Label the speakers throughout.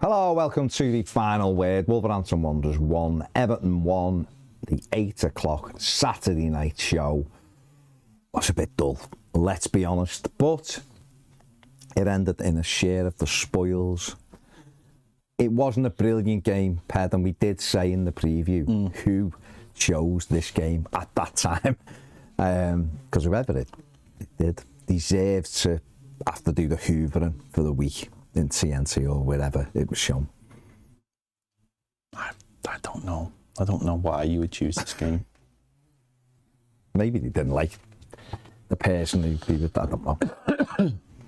Speaker 1: Hello, welcome to the final word. Wolverhampton Wanderers 1, Everton 1. The 8 o'clock Saturday night show was a bit dull, let's be honest, but it ended in a share of the spoils. It wasn't a brilliant game, Ped, and we did say in the preview who chose this game at that time, because whoever it did deserved to have to do the hoovering for the week in TNT or wherever it was shown.
Speaker 2: I don't know. I don't know why you would choose this game.
Speaker 1: Maybe they didn't like the person who did it, I don't know.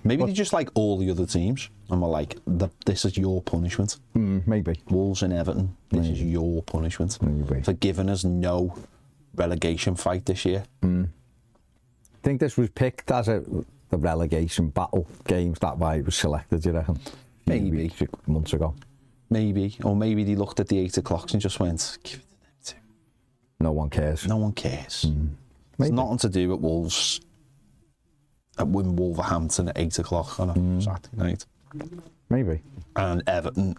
Speaker 2: Maybe they just like all the other teams and were like, this is your punishment.
Speaker 1: Maybe.
Speaker 2: Wolves and Everton, this is your punishment.
Speaker 1: Maybe.
Speaker 2: For giving us no relegation fight this year.
Speaker 1: I think this was picked as the relegation battle games, that why it was selected, you reckon?
Speaker 2: Maybe.
Speaker 1: 6 months ago.
Speaker 2: Maybe. Or maybe they looked at the 8 o'clocks and just went, give it to them too.
Speaker 1: No one cares.
Speaker 2: No one cares. It's nothing to do with Wolves. With Wolverhampton at 8 o'clock on a Saturday night.
Speaker 1: Maybe.
Speaker 2: And Everton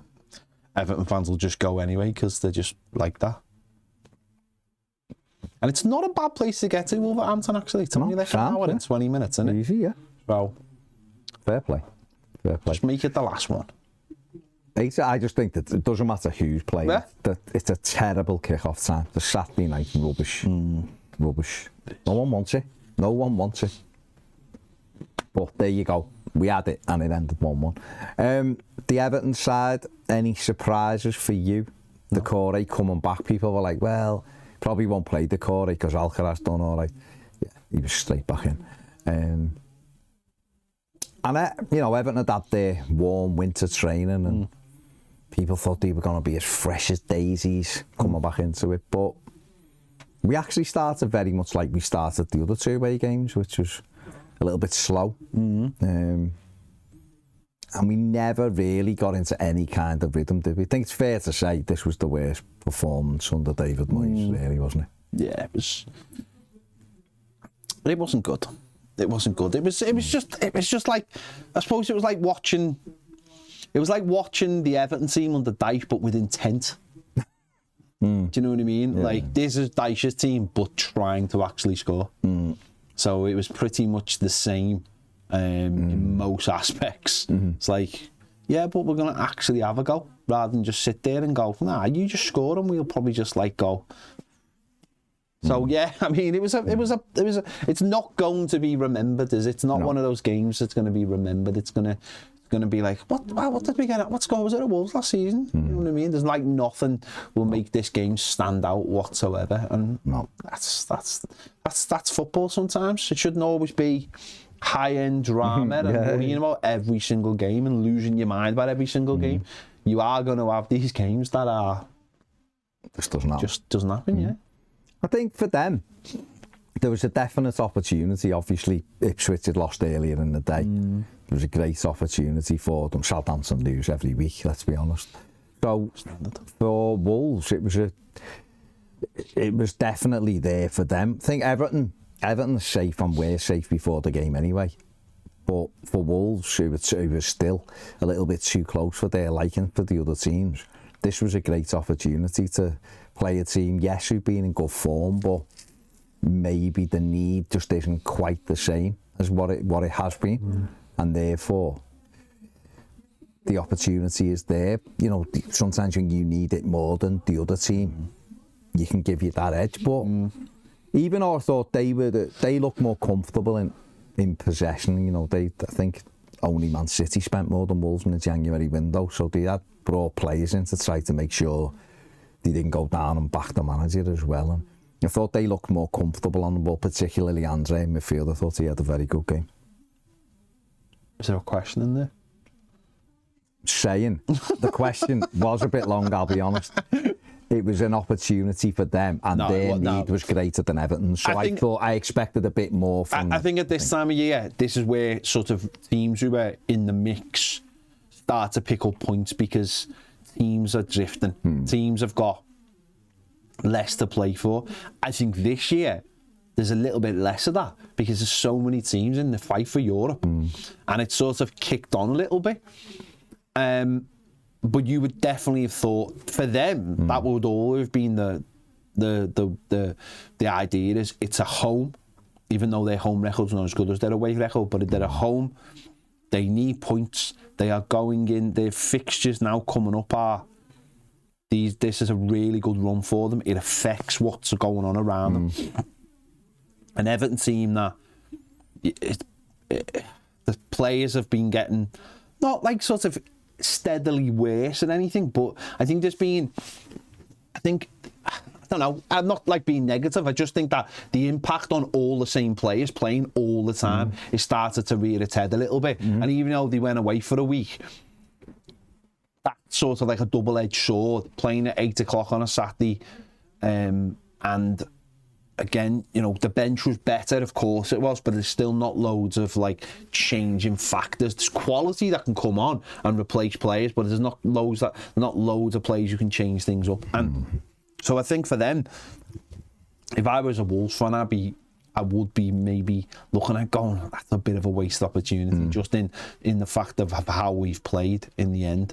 Speaker 2: fans will just go anyway because they're just like that. And it's not a bad place to get to, Wolverhampton, actually. It's only like an hour and 20 minutes, isn't it?
Speaker 1: Easy, yeah.
Speaker 2: So,
Speaker 1: fair play. Fair play.
Speaker 2: just make it the last one.
Speaker 1: I just think that it doesn't matter who's playing.
Speaker 2: Yeah.
Speaker 1: That it's a terrible kick-off time. The Saturday night rubbish. Rubbish. No one wants it. No one wants it. But there you go. We had it and it ended 1-1. The Everton side, any surprises for you? No. Decore coming back, people were like, well, probably won't play Decore because Alcaraz done all right. Yeah, he was straight back in. And Everton had that their warm winter training and people thought they were going to be as fresh as daisies coming back into it. But we actually started very much like we started the other two away games, which was a little bit slow. And we never really got into any kind of rhythm, did we? I think it's fair to say this was the worst performance under David Moyes, really, wasn't it?
Speaker 2: Yeah, it wasn't good. It wasn't good. It was just like, I suppose it was like watching the Everton team under Dyche, but with intent. Do you know what I mean? Yeah. Like, this is Dyche's team, but trying to actually score. So it was pretty much the same in most aspects. It's like, yeah, but we're going to actually have a go rather than just sit there and go, nah, you just score and we'll probably just like go. So yeah, I mean, it's not going to be remembered, is it? It's not one of those games that's going to be remembered. It's going to be like, what did we get at? What score was it at Wolves last season? You know what I mean? There's like nothing will make this game stand out whatsoever, and that's football. Sometimes it shouldn't always be high-end drama and worrying about every single game and losing your mind about every single game. You are going to have these games that are just doesn't happen. Yeah,
Speaker 1: I think for them there was a definite opportunity. Obviously, Ipswich had lost earlier in the day. It was a great opportunity for them. Southampton lose every week, let's be honest. So for Wolves, it was definitely there for them. I think Everton's safe and we're safe before the game anyway. But for Wolves, it was still a little bit too close for their liking for the other teams. This was a great opportunity to play a team, yes, who've been in good form, but maybe the need just isn't quite the same as what it has been. And therefore, the opportunity is there. You know, sometimes when you need it more than the other team, you can give you that edge. But even though I thought they looked more comfortable in possession, you know, I think only Man City spent more than Wolves in the January window, so they had brought players in to try to make sure they didn't go down and back the manager as well. And I thought they looked more comfortable on the ball, particularly Andre in midfield. I thought he had a very good game.
Speaker 2: Is there a question in there?
Speaker 1: Saying the question was a bit long, I'll be honest. It was an opportunity for them, and their need was greater than Everton. So I expected a bit more from
Speaker 2: I think at this time of year, this is where sort of teams who were in the mix start to pick up points because teams are drifting. Teams have got less to play for. I think this year there's a little bit less of that because there's so many teams in the fight for Europe, and it's sort of kicked on a little bit. but you would definitely have thought for them that would all have been the idea is it's a home, even though their home record's not as good as their away record, but they're at home. They need points. They are going in. Their fixtures now coming up are this is a really good run for them. It affects what's going on around them. An Everton team that the players have been getting not like sort of steadily worse and anything, but I think I don't know, I'm not like being negative, I just think that the impact on all the same players playing all the time is started to rear its head a little bit. And even though they went away for a week, that's sort of like a double-edged sword, playing at 8 o'clock on a Saturday, and again, you know, the bench was better, of course it was, but there's still not loads of like changing factors. There's quality that can come on and replace players, but there's not loads of players who can change things up. And so I think for them, if I was a Wolves fan, I would be maybe looking at going, that's a bit of a waste opportunity, just in the fact of how we've played in the end.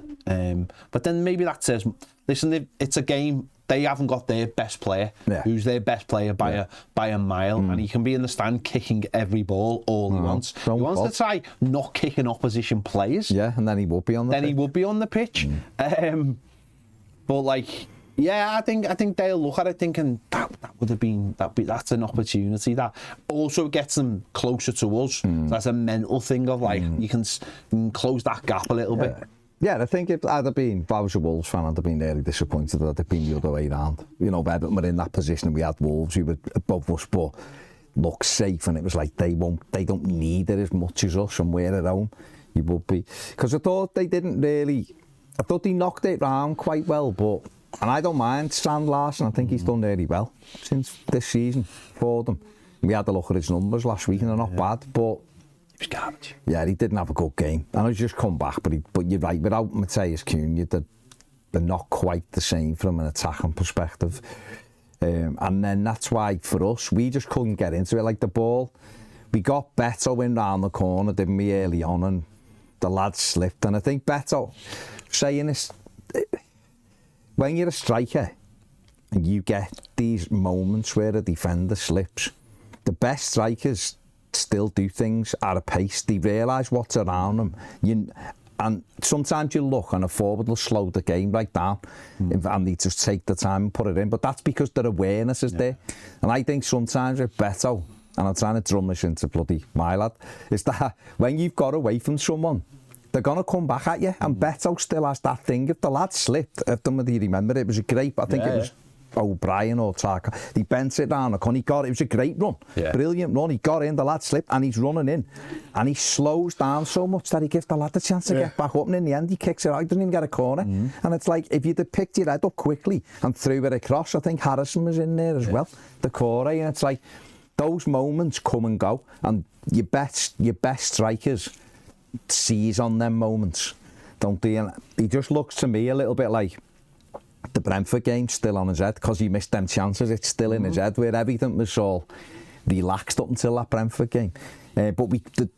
Speaker 2: But then maybe that says, listen, it's a game. They haven't got their best player, who's their best player by a mile, and he can be in the stand kicking every ball all he wants. He wants to try not kicking opposition players.
Speaker 1: Yeah, and then he would be on the pitch.
Speaker 2: He would be on the pitch. But like, yeah, I think they'll look at it thinking that would have been that's an opportunity that also gets them closer to us. So that's a mental thing of like you can close that gap a little bit.
Speaker 1: Yeah, I think if I was a Wolves fan, I'd have been really disappointed that it'd been the other way around. You know, Everton were in that position and we had Wolves who were above us, but looked safe, and it was like they don't need it as much as us, and we're at home. You would be. Because I thought they knocked it round quite well, and I don't mind Strand Larsen. I think he's done really well since this season for them. We had a look at his numbers last week and they're not bad, but
Speaker 2: he was garbage.
Speaker 1: Yeah, he didn't have a good game. And he's just come back, but you're right, without Matthias Cunha, they're not quite the same from an attacking perspective. And then that's why, for us, we just couldn't get into it. Like the ball, we got Betto in round the corner, didn't we, early on, and the lad slipped. And I think Betto, saying this, when you're a striker and you get these moments where a defender slips, the best strikers still do things at a pace. They realise what's around them. And sometimes you look and a forward will slow the game right down and they just take the time and put it in. But that's because their awareness is there. And I think sometimes with Betto, and I'm trying to drum this into bloody my lad, is that when you've got away from someone, they're going to come back at you. And Betto still has that thing. If the lad slipped, I don't know whether you remember it was a great, I think it was Brien or Taka. He bent it down, and he got it. It was a great run, brilliant run. He got in, the lad slipped, and he's running in, and he slows down so much that he gives the lad the chance to get back up. And in the end, he kicks it out. He doesn't even get a corner. And it's like if you'd have picked your head up quickly and threw it across, I think Harrison was in there as well, the corner. And it's like those moments come and go, and your best strikers seize on them moments, don't they? And he just looks to me a little bit like the Brentford game still on his head because he missed them chances. It's still in his head, where everything was all relaxed up until that Brentford game. But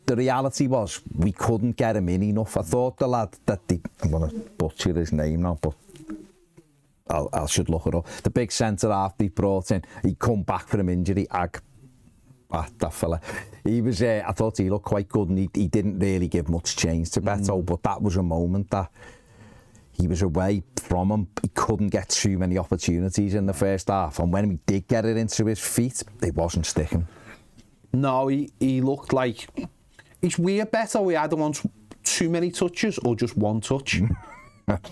Speaker 1: the reality was we couldn't get him in enough. I thought the lad I'm going to butcher his name now, but I should look it up. The big centre half they brought in, he come back from injury. That fella, he was. I thought he looked quite good, and he didn't really give much change to Betto. But that was a moment that he was away from him. He couldn't get too many opportunities in the first half, and when he did get it into his feet, it wasn't sticking.
Speaker 2: No, he looked like it's weird. Betto, he either wants too many touches or just one touch.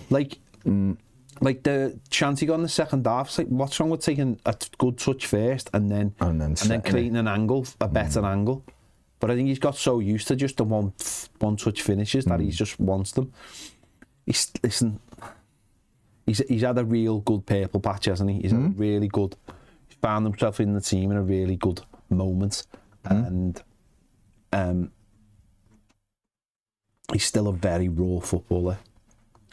Speaker 2: Like the chance he got in the second half, it's like, what's wrong with taking a good touch first and then creating an angle, a better angle? But I think he's got so used to just the one touch finishes that he just wants them. He's had a real good purple patch, hasn't he? He's had a really good. He's found himself in the team in a really good moment, and he's still a very raw footballer,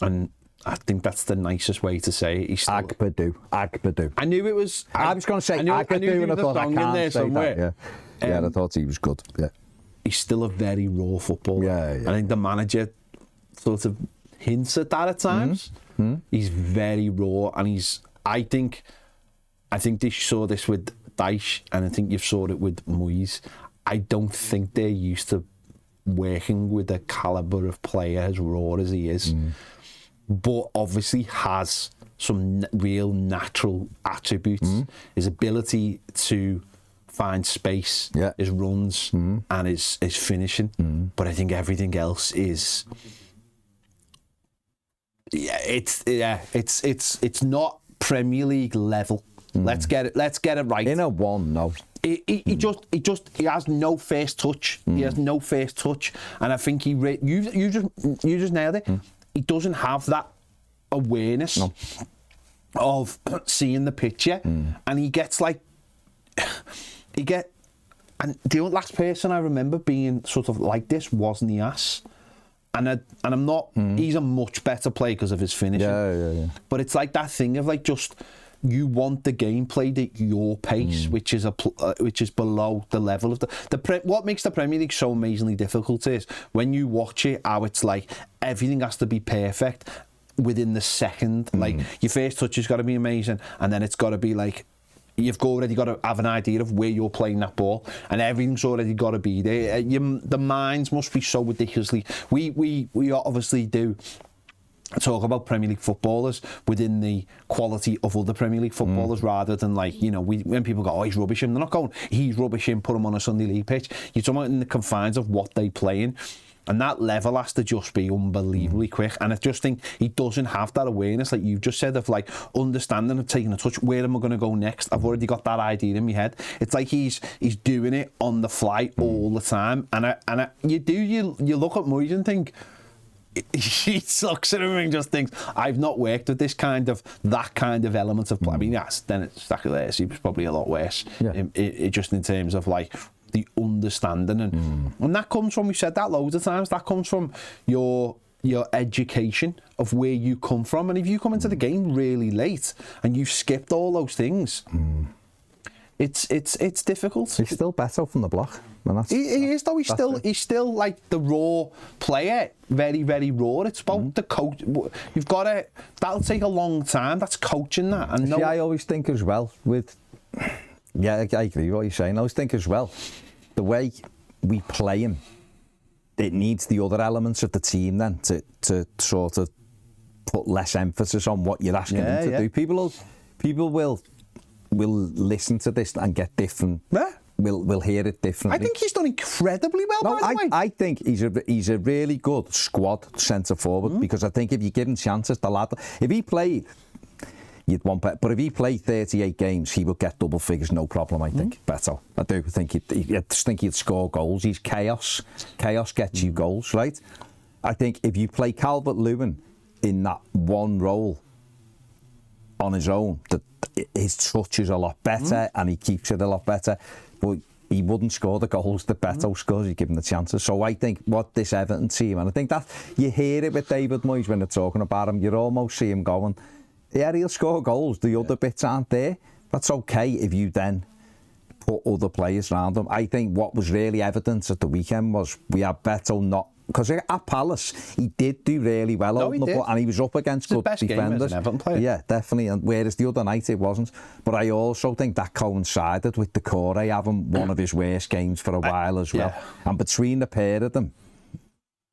Speaker 2: and I think that's the nicest way to say it. Agbadu. I knew it was.
Speaker 1: I was going to say Agbadu, and I thought I can't say that. Yeah, I thought he was good. Yeah,
Speaker 2: he's still a very raw footballer. I think the manager sort of hints at that at times. He's very raw, and I think they saw this with Dyche, and I think you've saw it with Moyes. I don't think they're used to working with a calibre of player as raw as he is, but obviously has some real natural attributes. His ability to find space, his runs, and his finishing. But I think everything else is, it's not Premier League level. Let's get it right.
Speaker 1: In a one, no.
Speaker 2: He has no first touch. He has no first touch, and I think you just nailed it. He doesn't have that awareness of seeing the picture, and he gets like and the last person I remember being sort of like this was Nias. And I'm not. He's a much better player because of his finishing.
Speaker 1: Yeah.
Speaker 2: But it's like that thing of like just you want the game played at your pace, which is below the level of what makes the Premier League so amazingly difficult is when you watch it, how it's like everything has to be perfect within the second. Like your first touch has got to be amazing, and then it's got to be like, you've already got to have an idea of where you're playing that ball, and everything's already got to be there. The minds must be so ridiculously. We obviously do talk about Premier League footballers within the quality of other Premier League footballers, rather than like, when people go, oh, he's rubbish him, they're not going, he's rubbish him, put him on a Sunday League pitch. You're talking about in the confines of what they play in. And that level has to just be unbelievably quick. And I just think he doesn't have that awareness, like you've just said, of like understanding of taking a touch. Where am I going to go next? I've already got that idea in my head. It's like he's doing it on the fly all the time. And you look at Moyes and think, he looks at him and just thinks, I've not worked with that kind of element of play. I mean, yes, then it's exactly this. He was probably a lot worse, just in terms of like the understanding, and that comes from, we've said that loads of times, that comes from your education of where you come from. And if you come into the game really late and you've skipped all those things, it's difficult.
Speaker 1: He's still better from the block.
Speaker 2: He is though. He's still like the raw player, very, very raw. It's about the coach. You've got to. That'll take a long time. That's coaching that. And
Speaker 1: I always think as well with. Yeah, I agree with what you're saying. I always think as well, the way we play him, it needs the other elements of the team then to sort of put less emphasis on what you're asking them to do. People will listen to this and get different. Yeah. We'll hear it differently.
Speaker 2: I think he's done incredibly well, by the way.
Speaker 1: I think he's a really good squad centre forward, because I think if you give him chances, the lad, if he played, you'd want better. But if he played 38 games, he would get double figures, no problem, I think. Betto. I do think he'd score goals. He's chaos. Chaos gets you goals, right? I think if you play Calvert-Lewin in that one role on his own, his touch is a lot better and he keeps it a lot better. But he wouldn't score the goals that Betto scores. You give him the chances. So I think what this Everton team, and I think that you hear it with David Moyes when they're talking about him, you almost see him going, yeah, he'll score goals. The other bits aren't there. That's okay if you then put other players around him. I think what was really evident at the weekend was we had Betto not, because at Palace he did do really well, and he was up against good defenders.
Speaker 2: Game as an Everton player.
Speaker 1: Yeah, definitely. And whereas the other night it wasn't. But I also think that coincided with the Corey having one of his worst games for a while as well. And between the pair of them,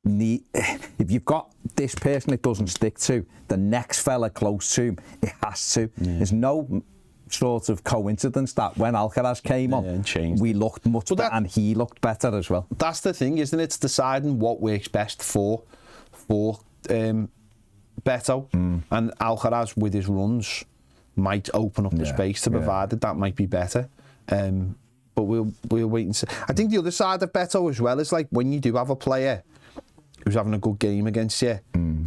Speaker 1: if you've got this person it doesn't stick to, the next fella close to him, it has to. There's no sort of coincidence that when Alcaraz came on, we looked much better, and he looked better as well.
Speaker 2: That's the thing, isn't it? It's deciding what works best for Betto, and Alcaraz with his runs might open up the space to provide that might be better. But we'll wait and see. I think the other side of Betto as well is like when you do have a player who's having a good game against you,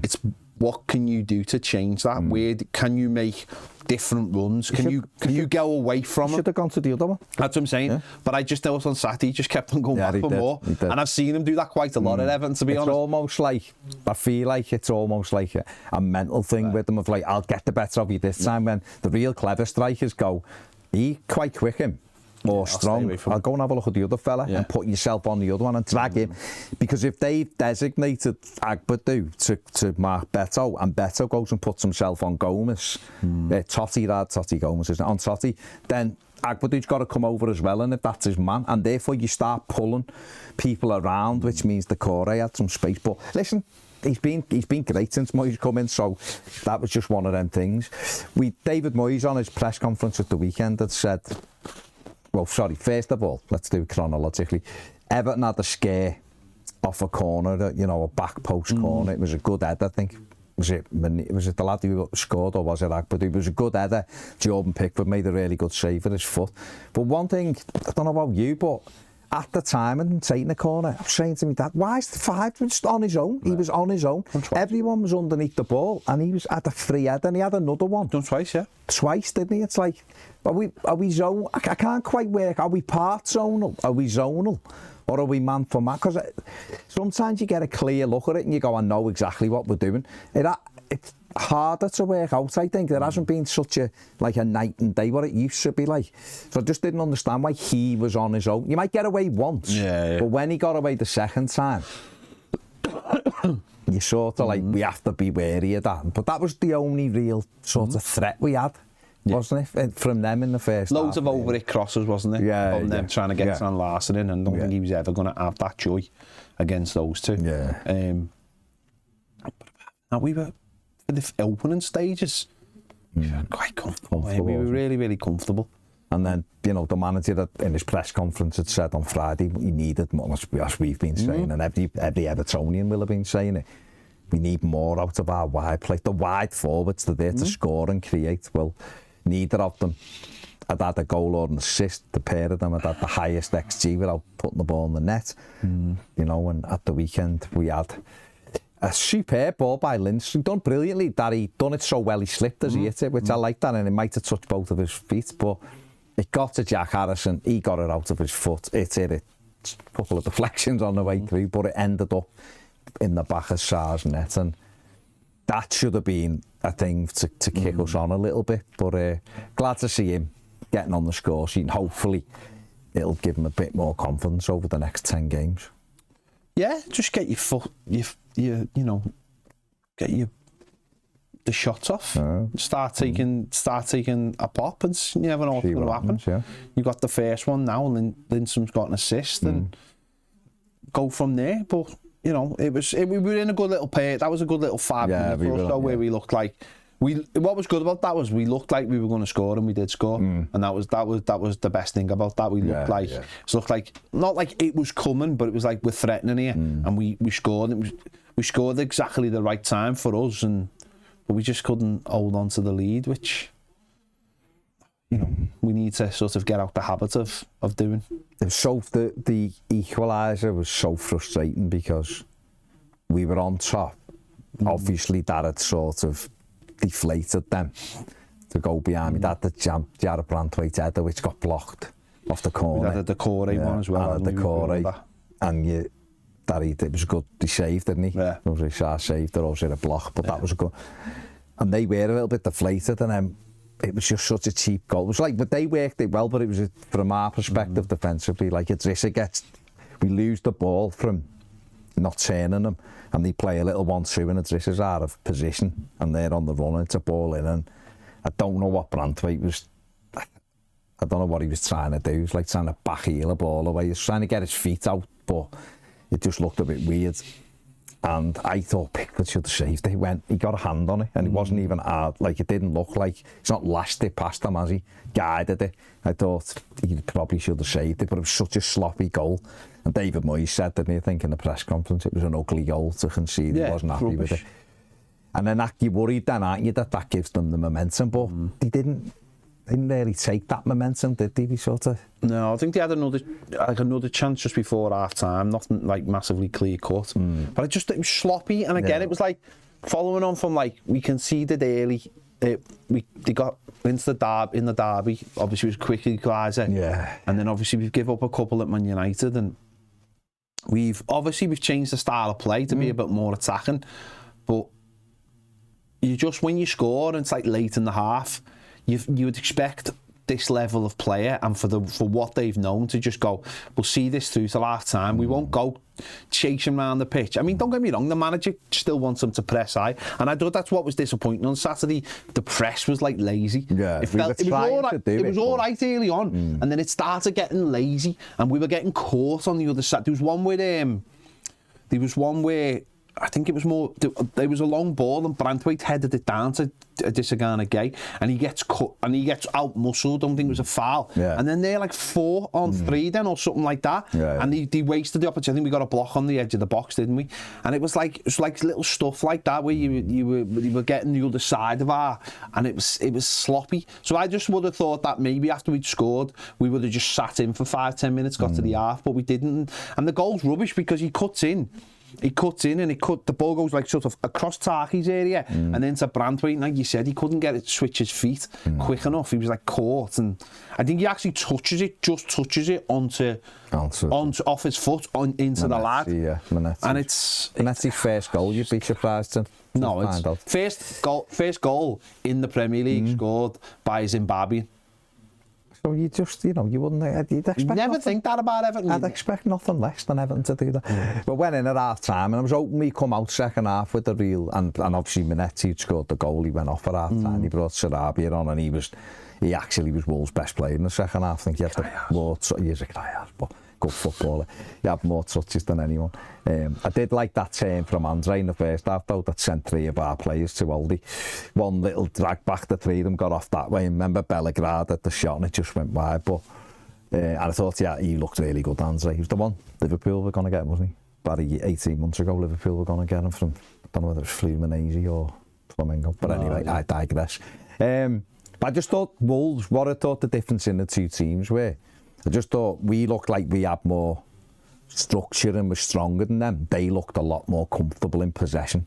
Speaker 2: it's what can you do to change that? Where can you make different runs? Can you go away from him?
Speaker 1: Should have gone to the other one.
Speaker 2: That's what I'm saying. Yeah. But I just noticed on Saturday he just kept on going back for more. And I've seen him do that quite a lot at Everton, to be honest.
Speaker 1: It's almost like, I feel like it's almost like a mental thing with him of like, I'll get the better of you this time, when the real clever strikers go, he quite quick him. or strong, I'll go and have a look at the other fella and put yourself on the other one and drag him. Because if they've designated Agbadu to mark Betto, and Betto goes and puts himself on Gomez, Toffee Gomez, isn't it? On Toffee, then Agbadu's got to come over as well, and if that's his man, and therefore you start pulling people around, which means the Corey had some space. But listen, he's been great since Moyes come in, so that was just one of them things. David Moyes on his press conference at the weekend had said, well, sorry, first of all, let's do it chronologically. Everton had a scare off a corner, a back post corner. It was a good header, I think. Was it the lad who scored, or was it Agbadu? It was a good header. Jordan Pickford made a really good save with his foot. But one thing, I don't know about you, but at the time, and taking the corner, I was saying to me, Dad, why is the 5 just on his own? He was on his own. Everyone was underneath the ball, and he was at a free header, and he had another one.
Speaker 2: Done twice, yeah.
Speaker 1: Twice, didn't he? It's like, are we zone? I can't quite work. Are we part zonal? Are we zonal? Or are we man for man? Because sometimes you get a clear look at it and you go, I know exactly what we're doing. It's harder to work out, I think. There hasn't been such a night and day what it used to be like. So I just didn't understand why he was on his own. You might get away once, but when he got away the second time, you sort of we have to be wary of that. But that was the only real sort of threat we had. Wasn't it? From them in the first
Speaker 2: Loads
Speaker 1: half,
Speaker 2: of over-it crosses, wasn't it?
Speaker 1: From
Speaker 2: them trying to get Sam Larson in, and I don't think he was ever going to have that joy against those two. Now we were, for the opening stages, we were quite comfortable. We were really, really comfortable.
Speaker 1: And then, the manager in his press conference had said on Friday he needed more, as we've been saying, and every Evertonian will have been saying it. We need more out of our wide play. The wide forwards, they're there to score and create. Well, neither of them had had a goal or an assist. The pair of them had the highest XG without putting the ball in the net. And at the weekend we had a superb ball by Lindstrom, done brilliantly. That he done it so well he slipped as he hit it, which I like that, and it might have touched both of his feet, but it got to Jack Harrison. He got it out of his foot. It hit a couple of deflections on the way through, but it ended up in the back of Sarr's net, and that should have been a thing to kick us on a little bit. But glad to see him getting on the score sheet, and hopefully it'll give him a bit more confidence over the next 10 games.
Speaker 2: Yeah, just get your foot, get the shots off. Start taking a pop, and you never know what's going to happen.
Speaker 1: Yeah.
Speaker 2: You got the first one now, and Lindstrom's got an assist, and go from there. But we were in a good little pair. That was a good little 5 minutes or so where we looked like what was good about that was we looked like we were going to score, and we did score, and that was the best thing about that. We looked it looked like, not like it was coming, but it was like we're threatening here, and we scored. We scored exactly the right time for us, but we just couldn't hold on to the lead, which we need to sort of get out the habit of doing.
Speaker 1: So the equaliser was so frustrating because we were on top. Obviously that had sort of deflated them to go behind me. That the Jarrett Branthwaite header, which got blocked off the corner.
Speaker 2: We had the Corey one as well.
Speaker 1: And the Corey, and it was good. He saved, didn't he?
Speaker 2: Yeah.
Speaker 1: It was a saved it, or was it a block? But that was a good. And they were a little bit deflated, and then it was just such a cheap goal. It was like, but they worked it well, but it was, from our perspective, defensively, like we lose the ball from not turning them, and they play a little 1-2, and Idrissa's out of position, and they're on the run, and it's a ball in, and I don't know what Branthwaite was, I don't know what he was trying to do. He was like trying to backheel a ball away. He was trying to get his feet out, but it just looked a bit weird. And I thought Pickford should have saved it. He got a hand on it, and it wasn't even hard. Like, it didn't look like, it's not lashed it past him, has he? Guided it. I thought he probably should have saved it, but it was such a sloppy goal. And David Moyes said, didn't he, I think, in the press conference, it was an ugly goal to concede. He wasn't happy with it. And then you're worried then, aren't you, that gives them the momentum, but they didn't really take that momentum, did they?
Speaker 2: No, I think they had another chance just before half time, nothing like massively clear cut. But it was sloppy, and again it was like following on from we conceded early. They got into the derby. Obviously, it was quick equaliser. Yeah. And then obviously we've given up a couple at Man United, and we've changed the style of play to be a bit more attacking. But when you score and it's like late in the half, you would expect this level of player and for what they've known to just go, we'll see this through till half time. We won't go chasing around the pitch. I mean, don't get me wrong, the manager still wants them to press high, and I thought that's what was disappointing on Saturday. The press was like lazy.
Speaker 1: Yeah,
Speaker 2: it was all right early on, and then it started getting lazy, and we were getting caught on the other side. There was one where I think it was more. There was a long ball, and Branthwaite headed it down to Disagana Gay, and he gets cut and he gets out muscled. Don't think it was a foul. Yeah. And then they're like 4-on-3 then, or something like that. Yeah. And they wasted the opportunity. I think we got a block on the edge of the box, didn't we? And it was like little stuff like that where you were getting the other side of our, and it was sloppy. So I just would have thought that maybe after we'd scored, we would have just sat in for 5-10 minutes, got to the half, but we didn't. And the goal's rubbish because he cuts in and the ball goes like sort of across Tarky's area and into Branthwaite. Like you said, he couldn't get it, switch his feet quick enough. He was like caught, and I think he actually touches it onto off his foot into the lad. Yeah, and it's
Speaker 1: his first goal. You'd be surprised to find out.
Speaker 2: First goal in the Premier League scored by a Zimbabwean.
Speaker 1: So you just, you wouldn't, you'd expect
Speaker 2: never think that about Everton.
Speaker 1: I'd expect nothing less than Everton to do that. But went in at half time, and I was hoping we come out second half with the real, and obviously Minetti had scored the goal. He went off at half time. He brought Sarabia on, and he actually was Wolves' best player in the second half. I think he had more. He's a guy, but good footballer. He had more touches than anyone. I did like that turn from Andre in the first half, though, that sent 3 of our players to Aldi. One little drag back, the 3 of them got off that way. Remember Bellegrade at the shot, and it just went wide. But and I thought, he looked really good, Andre. He was the one Liverpool were going to get, wasn't he? About 18 months ago, Liverpool were going to get him from, I don't know whether it was Fluminense or Flamengo. But anyway, I digress. I just thought Wolves, what I thought the difference in the two teams were, I just thought we looked like we had more structure and were stronger than them. They looked a lot more comfortable in possession.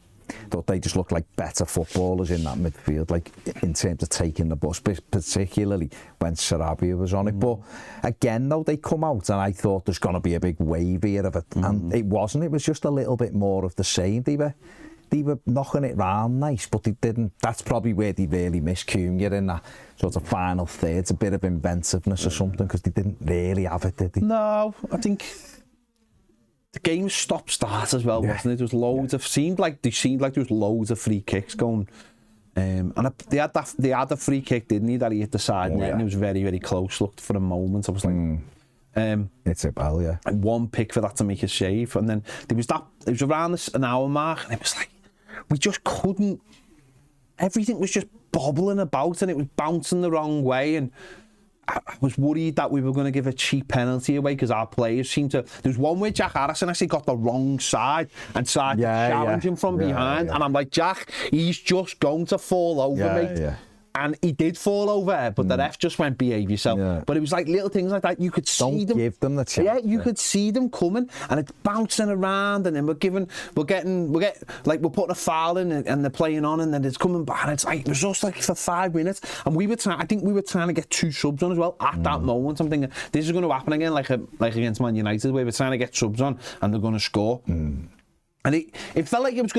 Speaker 1: Thought they just looked like better footballers in that midfield, like in terms of taking the bus, particularly when Sarabia was on it. But again, though, they come out and I thought there's going to be a big wave here of it. And it wasn't. It was just a little bit more of the same. They were knocking it round nice, but they didn't. That's probably where they really missed Cunha in that sort of final third. It's a bit of inventiveness or something, because they didn't really have it, did they?
Speaker 2: No, I think the game stop-start as well, wasn't it? There was loads of seemed like there was loads of free kicks going. And they had a free kick, didn't he? That he hit the side net, and it was very, very close. Looked for a moment, I was like,
Speaker 1: it's a bell, yeah.
Speaker 2: And one pick for that to make a save, and then there was that. It was around an hour mark, and it was like we just couldn't. Everything was just bobbling about, and it was bouncing the wrong way, and I was worried that we were going to give a cheap penalty away because our players seemed to. There was one where Jack Harrison actually got the wrong side and started challenging from behind, and I'm like, Jack, he's just going to fall over, mate. Yeah. And he did fall over, but the ref just went, behave yourself. Yeah. But it was like little things like that. You could see them.
Speaker 1: Don't give them the chance.
Speaker 2: Yeah, you could see them coming, and it's bouncing around, and then we're putting a foul in, and they're playing on, and then it's coming back. And it's like, it was just like for 5 minutes, and I think we were trying to get 2 subs on as well at that moment. I'm thinking, this is going to happen again, like against Man United, where we're trying to get subs on, and they're going to score. And it felt like they was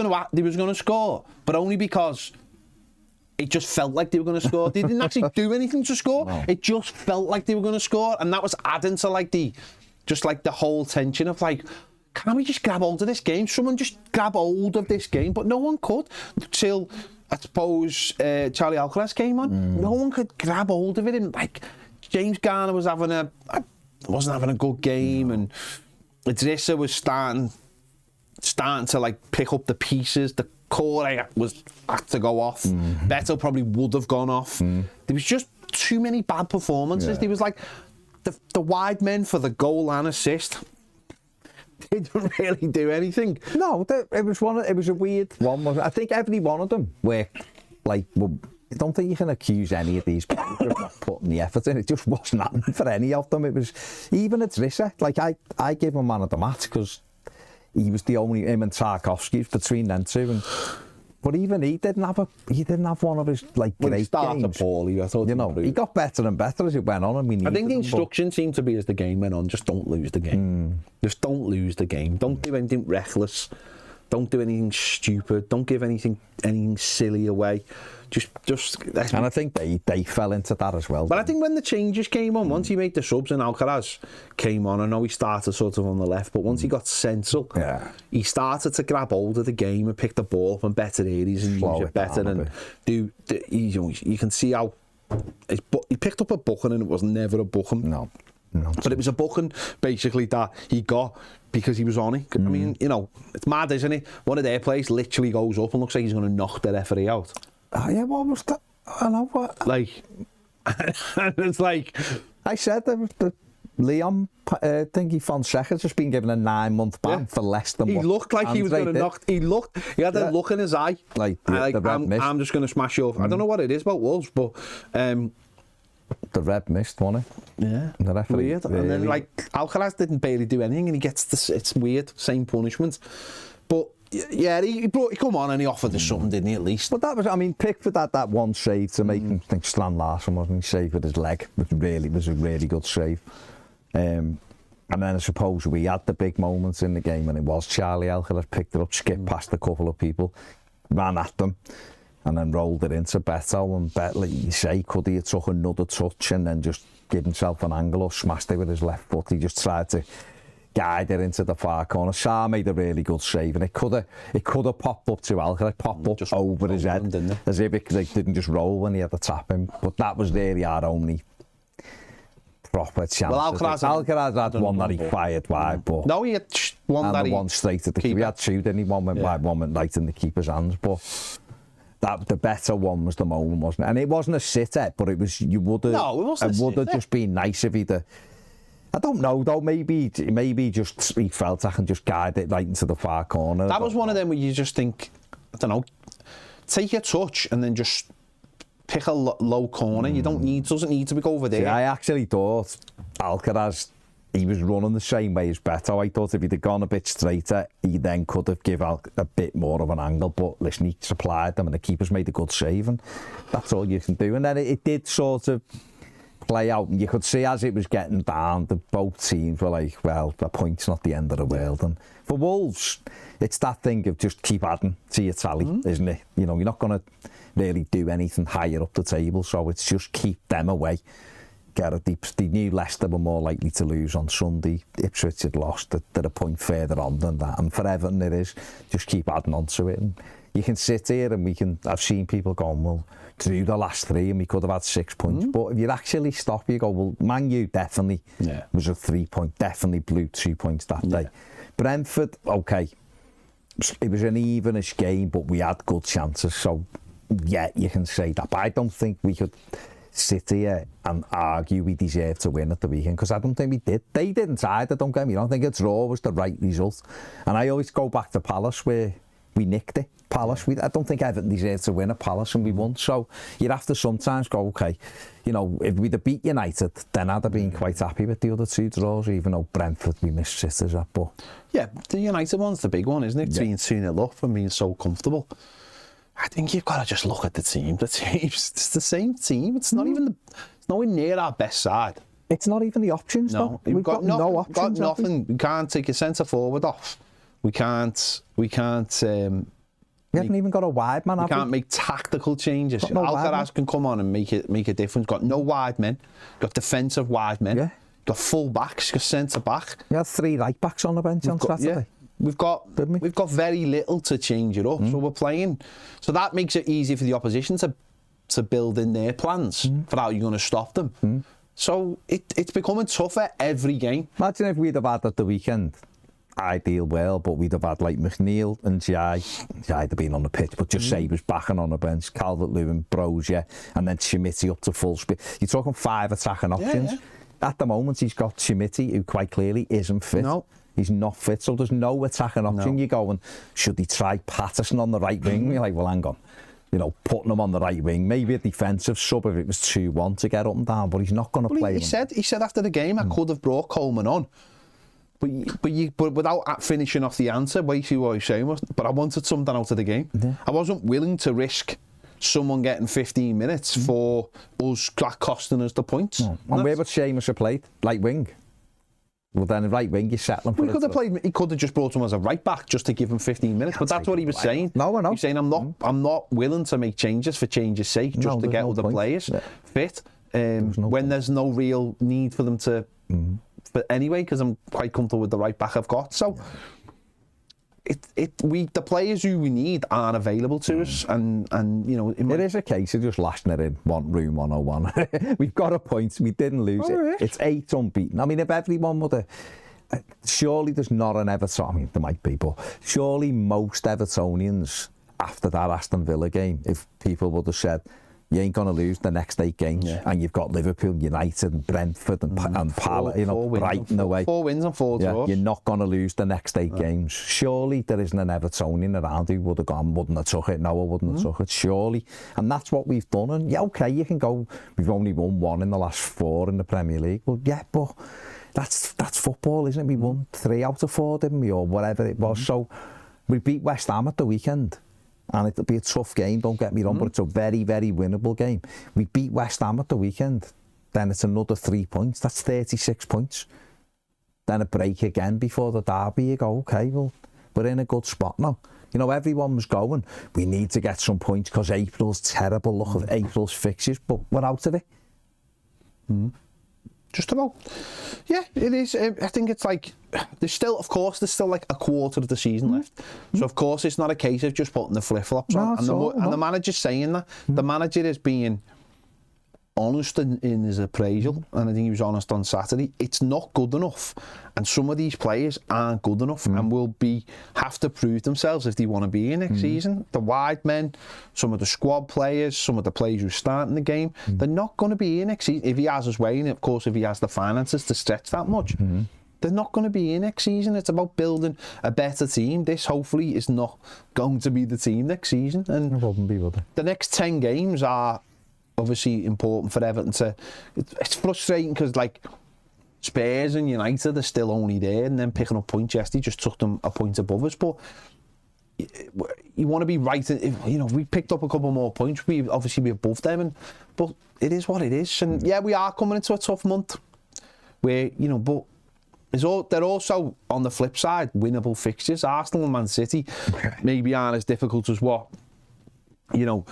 Speaker 2: going to score, but only because it just felt like they were going to score. They didn't actually do anything to score. No. It just felt like they were going to score, and that was adding to like the whole tension of like, can we just grab hold of this game? Someone just grab hold of this game, but no one could till I suppose Charlie Alcaraz came on. No one could grab hold of it, and like James Garner wasn't having a good game, and Idrissa was starting to like pick up the pieces. The core had to go off. Betto probably would have gone off. There was just too many bad performances. Yeah. There was like the wide men for the goal and assist. They didn't really do anything.
Speaker 1: No, it was a weird one. I think every one of them were like. Well, I don't think you can accuse any of these players of not putting the effort in. It just wasn't happening for any of them. It was even Idrissa. Like I gave him man of the match because he was the only, him and Tarkovsky between them two, but even he didn't have one of his like great games.
Speaker 2: Poorly, I thought,
Speaker 1: he got better and better as it went on. I
Speaker 2: think the instruction seemed to be as the game went on, just don't lose the game. Just don't lose the game. Don't do anything reckless. Don't do anything stupid. Don't give anything silly away. Just.
Speaker 1: And I think they fell into that as well.
Speaker 2: But I think when the changes came on, once he made the subs and Alcaraz came on, I know he started sort of on the left, but once he got central, he started to grab hold of the game and pick the ball up in better areas and use it better and you can see how he picked up a booking and it was never a booking.
Speaker 1: No.
Speaker 2: But it was a booking basically that he got because he was on it. I mean, it's mad, isn't it? One of their players literally goes up and looks like he's going to knock the referee out.
Speaker 1: Oh yeah, what was that? I know what.
Speaker 2: Like, it's like
Speaker 1: I said that Leon thingy Fonseca's just been given a 9-month ban for less than
Speaker 2: he
Speaker 1: what
Speaker 2: looked like he was going to knock. He had a look in his eye. I'm just going to smash you off. I don't know what it is about Wolves, but
Speaker 1: the red mist, wasn't it?
Speaker 2: Yeah,
Speaker 1: the referee.
Speaker 2: Weird. Really? And then Alcaraz didn't barely do anything, and he gets it's weird, same punishment. But yeah, he come on and he offered us something, didn't he? At least.
Speaker 1: But that was, I mean, Pickford had that one save to make him think Stan Larson wasn't he? Save with his leg, which really was a really good save. And then I suppose we had the big moments in the game, and it was Charlie Alcaraz picked it up, skipped past a couple of people, ran at them, and then rolled it into Betto. And Betto, like you say, could he have took another touch and then just give himself an angle or smashed it with his left foot? He just tried to guide it into the far corner. Sarr made a really good save, and it could have popped up to Alcaraz, popped up just over his head, as if it didn't just roll when he had to tap him. But that was really our only proper chance.
Speaker 2: Well,
Speaker 1: Alcaraz had one that he fired wide, but
Speaker 2: no, he had one
Speaker 1: and
Speaker 2: that
Speaker 1: the one straight at the keeper. He had two, didn't he? One went wide, one went right in the keeper's hands. But the better one was the moment, wasn't it? And it wasn't a sitter, but it was. You would have.
Speaker 2: No, it wasn't. It
Speaker 1: would have just been nice if he'd. I don't know though. Maybe just he felt I can just guide it right into the far corner.
Speaker 2: That was one of them where you just think, I don't know, take a touch and then just pick a low corner. You doesn't need to be over there.
Speaker 1: See, I actually thought Alcaraz, he was running the same way as Betto. I thought if he'd have gone a bit straighter, he then could have given a bit more of an angle. But listen, he supplied them, and the keeper's made a good save, and that's all you can do. And then it did sort of play out, and you could see as it was getting down, both teams were like, well, the point's not the end of the world. And for Wolves, it's that thing of just keep adding to your tally, isn't it? You're not going to really do anything higher up the table, so it's just keep them away. They knew Leicester were more likely to lose on Sunday. Ipswich had lost. They're a point further on than that, and for Everton it is just keep adding on to it. And you can sit here and I've seen people going, well, through the last three and we could have had 6 points. But if you actually stop, you go, well, Man U definitely was a 3 point, definitely blew 2 points that day. Brentford, okay, it was an evenish game, but we had good chances. So, yeah, you can say that. But I don't think we could sit here and argue we deserved to win at the weekend, because I don't think we did. They didn't either, don't get me wrong. I think a draw was the right result. And I always go back to Palace where we nicked it. Palace, I don't think Everton deserved to win at Palace, and we won. So you'd have to sometimes go, okay, if we'd have beat United, then I'd have been quite happy with the other two draws, even though Brentford we missed sitters at. But
Speaker 2: yeah, the United one's the big one, isn't it? Being 2-0 up and being so comfortable. I think you've got to just look at the team. The team's it's the same team. It's not even it's nowhere near our best side.
Speaker 1: It's not even the options, though. We've got no options.
Speaker 2: Got nothing. We can't take a centre forward off. We can't. We haven't even got a wide man. We can't make tactical changes. Alcaraz can come on and make a difference. Got no wide men. Got defensive wide men. Yeah. Got full backs. Got centre back. We had 3 right backs on the bench on Saturday. Yeah. We've got very little to change it up. So we're playing. So that makes it easy for the opposition to build in their plans for how you're going to stop them. So it's becoming tougher every game. Imagine if we'd have had at the weekend. Ideal well, but we'd have had like McNeil and Jai had been on the pitch, but just say he was backing on the bench, Calvert-Lewin, Brozier, and then Schmitty up to full speed. You're talking 5 attacking options. Yeah. At the moment, he's got Schmitty, who quite clearly isn't fit. No. He's not fit, so there's no attacking option. No. You're going, should he try Patterson on the right wing? You're like, well, hang on. Putting him on the right wing, maybe a defensive sub if it was 2-1 to get up and down, but he's not going to play him. He said after the game, I could have brought Coleman on. But without finishing off the answer, basically what he's saying was, but I wanted something out of the game. Yeah. I wasn't willing to risk someone getting 15 minutes for us costing us the points. No. And where would Seamus have played? Like wing?
Speaker 1: Well, then right wing, you're settling for
Speaker 2: He could have just brought him as a right back just to give him 15 minutes. But that's what he was saying.
Speaker 1: No, I know.
Speaker 2: He's saying I'm not willing to make changes for change's sake, just to get other players fit. When there's no real need for them to. But anyway, because I'm quite comfortable with the right back I've got. So the players who we need aren't available to us, and you know it
Speaker 1: is a case of just lashing it in room 101. We've got a point. We didn't lose it. It's 8 unbeaten. I mean, if everyone would have. Surely there's not an Everton. I mean, there might be, but surely most Evertonians after that Aston Villa game, if people would have said, you ain't going to lose the next 8 games, and you've got Liverpool, United and Brentford and Palace, you know, Brighton away.
Speaker 2: 4 wins and 4 draws.
Speaker 1: You're not going to lose the next 8 games. Surely there isn't an Evertonian around who would have gone, wouldn't have took it, no, I wouldn't have took it, surely. And that's what we've done. And yeah, okay, you can go, we've only won 1 in the last 4 in the Premier League. Well, yeah, but that's football, isn't it? We won 3 out of 4, didn't we, or whatever it was. So we beat West Ham at the weekend. And it'll be a tough game, don't get me wrong, but it's a very, very winnable game. We beat West Ham at the weekend, then it's another 3 points, that's 36 points. Then a break again before the derby, you go, okay, well, we're in a good spot now. You know, everyone was going, we need to get some points because April's terrible, look at April's fixtures, but we're out of it.
Speaker 2: Just about. Yeah, it is. I think it's like, there's still like a quarter of the season left. So, of course, it's not a case of just putting the flip-flops on. And the manager's saying that. The manager is being honest in his appraisal, and I think he was honest on Saturday. It's not good enough. And some of these players aren't good enough and will have to prove themselves if they want to be in next season. The wide men, some of the squad players, some of the players who start in the game, they're not going to be in next season. If he has his way, and of course if he has the finances to stretch that much, they're not going to be in next season. It's about building a better team. This hopefully is not going to be the team next season. And
Speaker 1: it wouldn't be, would it?
Speaker 2: The next 10 games are obviously important for Everton to. It's frustrating because like Spurs and United are still only there and then picking up points yesterday just took them a point above us, but you want to be right. You know, we picked up a couple more points, we obviously be above them, but it is what it is. And yeah, we are coming into a tough month where, you know, but they're also on the flip side winnable fixtures. Arsenal and Man City maybe aren't as difficult as what, you know,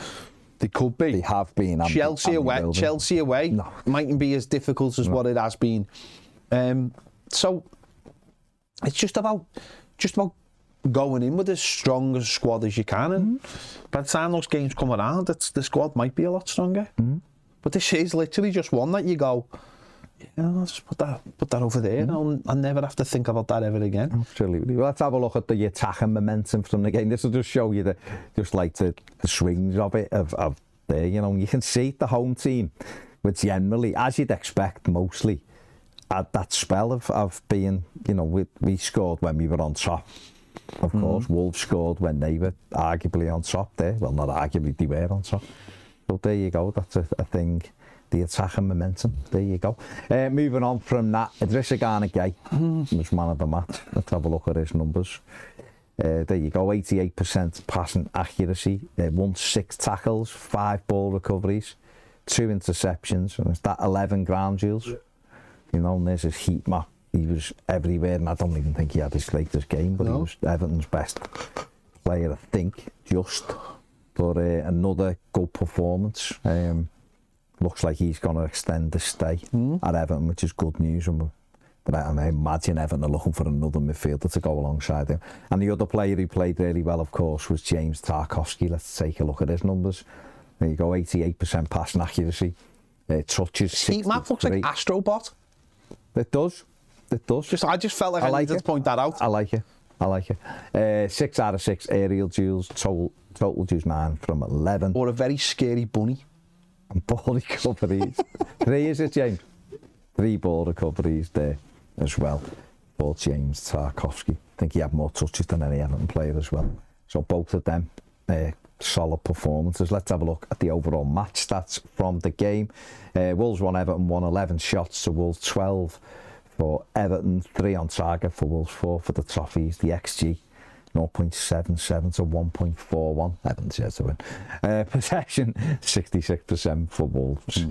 Speaker 2: they could be.
Speaker 1: They have been.
Speaker 2: Chelsea away mightn't be as difficult as what it has been. So it's just about going in with as strong a squad as you can, and by the time those games come around, the squad might be a lot stronger. But this is literally just one that you go, I'll just put that over there, and I'll never have to think about that ever again.
Speaker 1: Absolutely. Well, let's have a look at the attacking momentum from the game. This will just show you the swings of it, of there. You know, you can see the home team, which generally, as you'd expect, mostly at that spell of being, you know, we scored when we were on top. Of course, Wolves scored when they were arguably on top there. Well, not arguably, they were on top. So there you go. That's a thing. The attacking momentum. There you go. Moving on from that, Idrissa Gana-Gueye was man of the match. Let's have a look at his numbers. There you go. 88% passing accuracy. Won 6 tackles, 5 ball recoveries, 2 interceptions, and it's that 11 ground duels. You know, and there's his heat map. He was everywhere, and I don't even think he had his greatest game, but he was Everton's best player, I think, just. But another good performance. Looks like he's going to extend the stay at Everton, which is good news. But I imagine Everton are looking for another midfielder to go alongside him. And the other player who played really well, of course, was James Tarkowski. Let's take a look at his numbers. There you go, 88% passing accuracy. Touches 63.
Speaker 2: Heat map looks like Astrobot.
Speaker 1: It does.
Speaker 2: I just felt like I needed to point that out.
Speaker 1: I like it. 6 out of 6 aerial duels. Total duels 9 from 11.
Speaker 2: Or a very scary bunny.
Speaker 1: And ball recoveries. 3, is it, James? 3 ball recoveries there as well for James Tarkowski. I think he had more touches than any Everton player as well. So both of them solid performances. Let's have a look at the overall match stats from the game. Wolves won, Everton won. 11 shots to Wolves, 12 for Everton, 3 on target for Wolves, 4 for the Toffees. The XG 0.77 to 1.41. Evans, yeah, to win. Possession, 66% for Wolves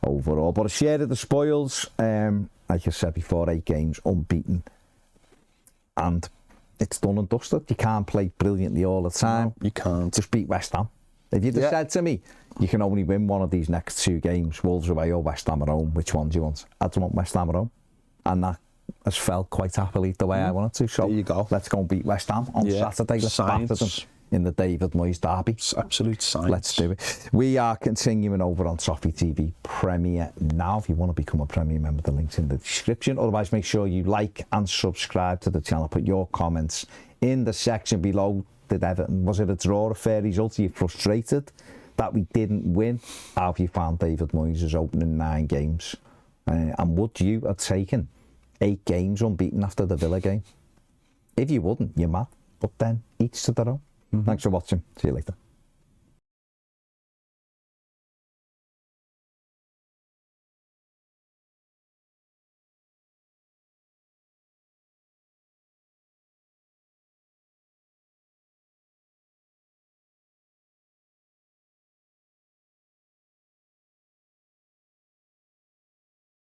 Speaker 1: overall. But a share of the spoils, like I said before, 8 games, unbeaten. And it's done and dusted. You can't play brilliantly all the time.
Speaker 2: No, you can't.
Speaker 1: Just beat West Ham. If you'd have said to me, you can only win one of these next 2 games, Wolves away or West Ham at home, which one do you want? I'd want West Ham at home. And that has felt quite happily the way I wanted to. So
Speaker 2: there you go.
Speaker 1: Let's go and beat West Ham on Saturday. Let's batter them in the David Moyes derby.
Speaker 2: It's absolute science.
Speaker 1: Let's do it. We are continuing over on Toffee TV Premier now. If you want to become a Premier member, the link's in the description. Otherwise, make sure you like and subscribe to the channel. Put your comments in the section below. Did Everton, was it a draw, a fair result? Are you frustrated that we didn't win? How have you found David Moyes' opening 9 games? And would you have taken 8 games unbeaten after the Villa game? If you wouldn't, you're mad. But then, each to their own. Thanks for watching. See you later.